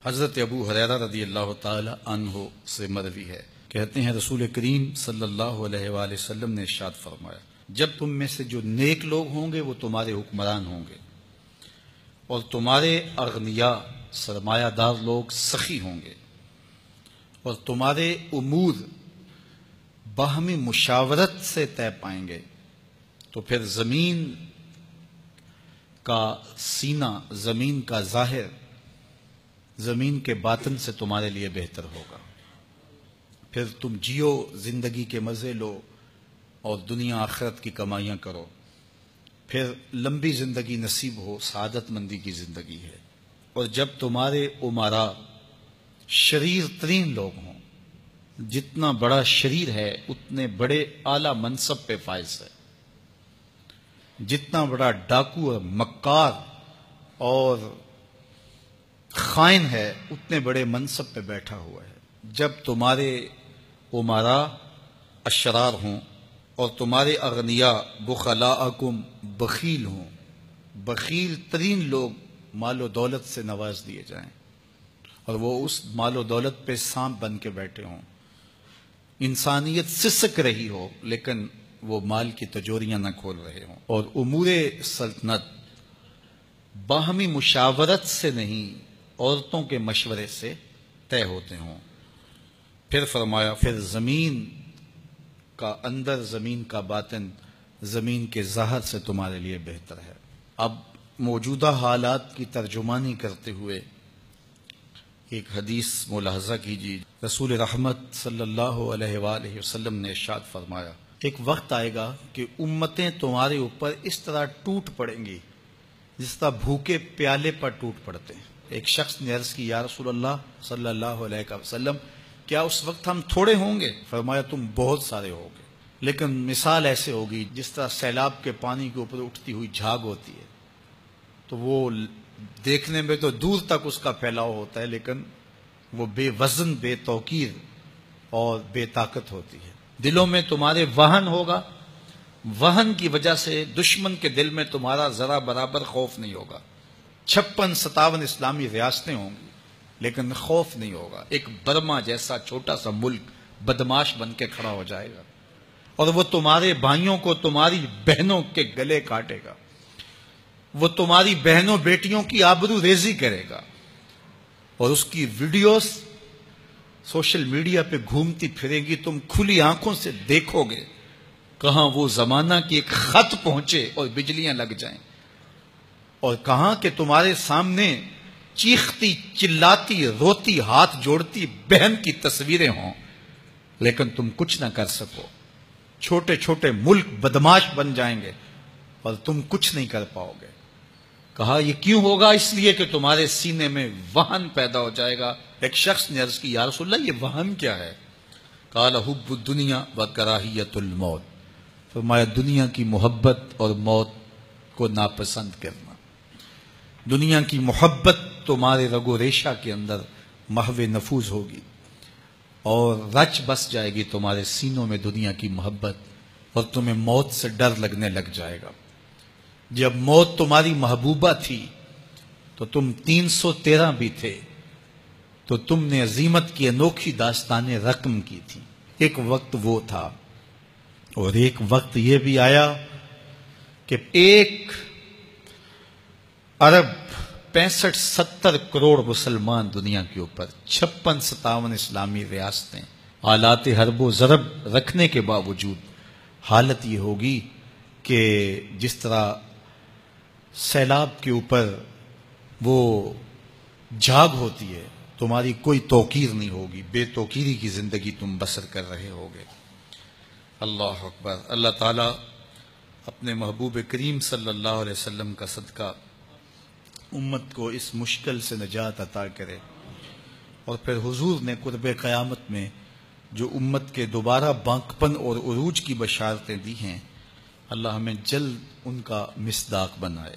حضرت ابو ہریرہ رضی اللہ تعالی عنہ سے مروی ہے، کہتے ہیں رسول کریم صلی اللہ علیہ وآلہ وسلم نے ارشاد فرمایا، جب تم میں سے جو نیک لوگ ہوں گے وہ تمہارے حکمران ہوں گے، اور تمہارے اغنیاء سرمایہ دار لوگ سخی ہوں گے، اور تمہارے امور باہمی مشاورت سے طے پائیں گے، تو پھر زمین کا سینہ، زمین کا ظاہر زمین کے باطن سے تمہارے لیے بہتر ہوگا۔ پھر تم جیو، زندگی کے مزے لو اور دنیا آخرت کی کمائیاں کرو، پھر لمبی زندگی نصیب ہو، سعادت مندی کی زندگی ہے۔ اور جب تمہارے امراء شریر ترین لوگ ہوں، جتنا بڑا شریر ہے اتنے بڑے اعلی منصب پہ فائز ہے، جتنا بڑا ڈاکو اور مکار اور خائن ہے اتنے بڑے منصب پہ بیٹھا ہوا ہے۔ جب تمہارے امراء اشرار ہوں اور تمہارے اغنیاء بخلاءکم بخیل ہوں، بخیل ترین لوگ مال و دولت سے نواز دیے جائیں اور وہ اس مال و دولت پہ سانپ بن کے بیٹھے ہوں، انسانیت سسک رہی ہو لیکن وہ مال کی تجوریاں نہ کھول رہے ہوں، اور امور سلطنت باہمی مشاورت سے نہیں عورتوں کے مشورے سے طے ہوتے ہوں۔ پھر فرمایا، پھر زمین کا اندر، زمین کا باطن زمین کے ظاہر سے تمہارے لیے بہتر ہے۔ اب موجودہ حالات کی ترجمانی کرتے ہوئے ایک حدیث ملاحظہ کیجیے۔ رسول رحمت صلی اللہ علیہ وآلہ وسلم نے ارشاد فرمایا، ایک وقت آئے گا کہ امتیں تمہارے اوپر اس طرح ٹوٹ پڑیں گی جس طرح بھوکے پیالے پر ٹوٹ پڑتے ہیں۔ ایک شخص نے عرض کی، یا رسول اللہ صلی اللہ علیہ وسلم، کیا اس وقت ہم تھوڑے ہوں گے؟ فرمایا، تم بہت سارے ہوگے، لیکن مثال ایسے ہوگی جس طرح سیلاب کے پانی کے اوپر اٹھتی ہوئی جھاگ ہوتی ہے، تو وہ دیکھنے میں تو دور تک اس کا پھیلاؤ ہوتا ہے لیکن وہ بے وزن، بے توقیر اور بے طاقت ہوتی ہے۔ دلوں میں تمہارے وہن ہوگا، وہن کی وجہ سے دشمن کے دل میں تمہارا ذرا برابر خوف نہیں ہوگا۔ 56-57 اسلامی ریاستیں ہوں گی لیکن خوف نہیں ہوگا۔ ایک برما جیسا چھوٹا سا ملک بدماش بن کے کھڑا ہو جائے گا اور وہ تمہارے بھائیوں کو، تمہاری بہنوں کے گلے کاٹے گا، وہ تمہاری بہنوں بیٹیوں کی آبرو ریزی کرے گا، اور اس کی ویڈیوز سوشل میڈیا پہ گھومتی پھرے گی، تم کھلی آنکھوں سے دیکھو گے کہاں وہ زمانہ کی ایک خط پہنچے اور بجلیاں لگ جائیں، اور کہاں کہ تمہارے سامنے چیختی، چلاتی، روتی، ہاتھ جوڑتی بہن کی تصویریں ہوں لیکن تم کچھ نہ کر سکو۔ چھوٹے چھوٹے ملک بدماش بن جائیں گے اور تم کچھ نہیں کر پاؤ گے۔ کہا، یہ کیوں ہوگا؟ اس لیے کہ تمہارے سینے میں وہن پیدا ہو جائے گا۔ ایک شخص نے عرض کی، یا رسول اللہ، یہ وہن کیا ہے؟ قال حب الدنیا وکراہیت الموت، فرمایا دنیا کی محبت اور موت کو ناپسند کرنا۔ دنیا کی محبت تمہارے رگ و ریشہ کے اندر محو نفوذ ہوگی اور رچ بس جائے گی تمہارے سینوں میں دنیا کی محبت، اور تمہیں موت سے ڈر لگنے لگ جائے گا۔ جب موت تمہاری محبوبہ تھی تو تم 313 بھی تھے، تو تم نے عظیمت کی انوکھی داستانیں رقم کی تھی۔ ایک وقت وہ تھا، اور ایک وقت یہ بھی آیا کہ 1 ارب 65-70 کروڑ مسلمان دنیا کے اوپر، 56-57 اسلامی ریاستیں، آلات حرب و ضرب رکھنے کے باوجود حالت یہ ہوگی کہ جس طرح سیلاب کے اوپر وہ جھاگ ہوتی ہے، تمہاری کوئی توقیر نہیں ہوگی، بے توقیری کی زندگی تم بسر کر رہے ہوگے۔ اللہ اکبر۔ اللہ تعالیٰ اپنے محبوب کریم صلی اللہ علیہ وسلم کا صدقہ امت کو اس مشکل سے نجات عطا کرے، اور پھر حضور نے قرب قیامت میں جو امت کے دوبارہ بانکپن اور عروج کی بشارتیں دی ہیں، اللہ ہمیں جلد ان کا مصداق بنائے۔